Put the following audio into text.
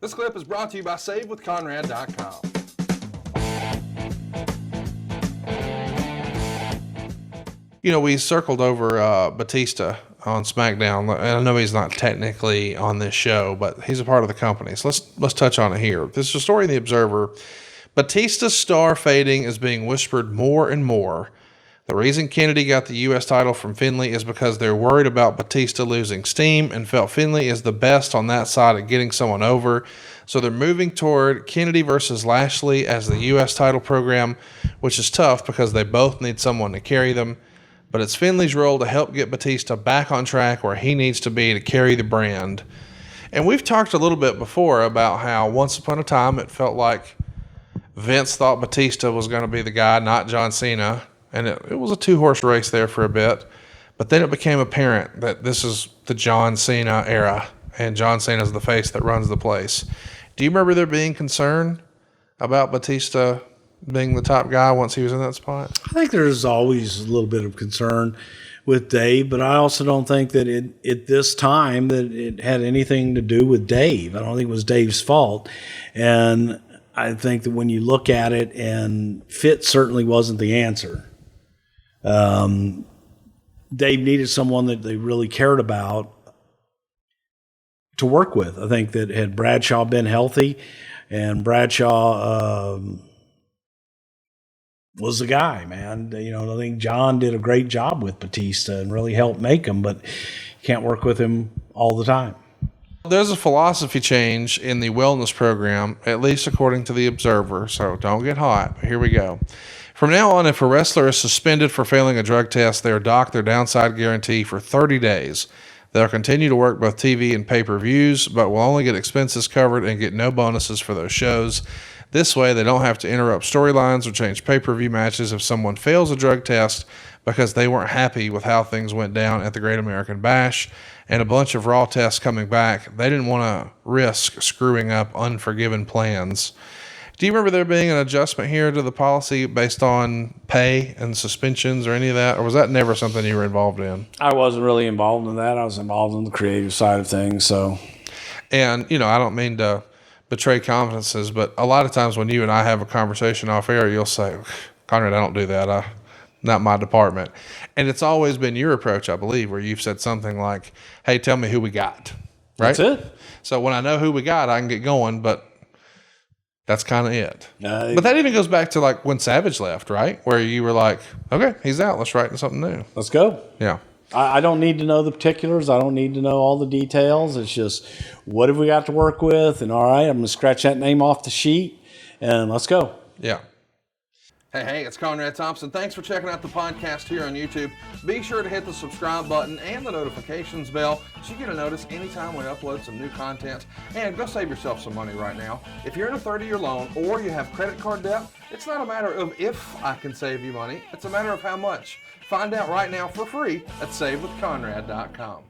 This clip is brought to you by SaveWithConrad.com. You know, we circled over Batista on SmackDown, and I know he's not technically on this show, but he's a part of the company. So let's touch on it here. This is a story in The Observer. Batista's star fading is being whispered more and more. The reason Kennedy got the U.S. title from Finlay is because they're worried about Batista losing steam and felt Finlay is the best on that side of getting someone over. So they're moving toward Kennedy versus Lashley as the U.S. title program, which is tough because they both need someone to carry them. But it's Finlay's role to help get Batista back on track where he needs to be to carry the brand. And we've talked a little bit before about how once upon a time it felt like Vince thought Batista was going to be the guy, not John Cena. And it was a two-horse race there for a bit. But then it became apparent that this is the John Cena era, and John Cena's the face that runs the place. Do you remember there being concern about Batista being the top guy once he was in that spot? I think there's always a little bit of concern with Dave, but I also don't think that at this time that it had anything to do with Dave. I don't think it was Dave's fault. And I think that when you look at it, and fit certainly wasn't the answer. Dave needed someone that they really cared about to work with. I think that had Bradshaw been healthy, and Bradshaw was the guy, man. You know, I think John did a great job with Batista and really helped make him, but you can't work with him all the time. There's a philosophy change in the wellness program, at least according to The Observer, so don't get hot. But here we go. From now on, if a wrestler is suspended for failing a drug test, they are docked their downside guarantee for 30 days. They'll continue to work both TV and pay-per-views, but will only get expenses covered and get no bonuses for those shows. This way, they don't have to interrupt storylines or change pay-per-view matches if someone fails a drug test because they weren't happy with how things went down at the Great American Bash and a bunch of Raw tests coming back. They didn't want to risk screwing up Unforgiven plans. Do you remember there being an adjustment here to the policy based on pay and suspensions or any of that? Or was that never something you were involved in? I wasn't really involved in that. I was involved in the creative side of things. So, and, you know, I don't mean to betray confidences, but a lot of times when you and I have a conversation off air, you'll say, Conrad, I don't do that. Not my department. And it's always been your approach, I believe, where you've said something like, hey, tell me who we got. Right? That's it. So when I know who we got, I can get going, but that's kind of it. But that even goes back to like when Savage left, right? Where you were like, okay, he's out. Let's write something new. Let's go. Yeah. I don't need to know the particulars. I don't need to know all the details. It's just, what have we got to work with? And all right, I'm going to scratch that name off the sheet and let's go. Yeah. Hey, it's Conrad Thompson. Thanks for checking out the podcast here on YouTube. Be sure to hit the subscribe button and the notifications bell so you get a notice anytime we upload some new content. And go save yourself some money right now. If you're in a 30-year loan or you have credit card debt, it's not a matter of if I can save you money. It's a matter of how much. Find out right now for free at SaveWithConrad.com.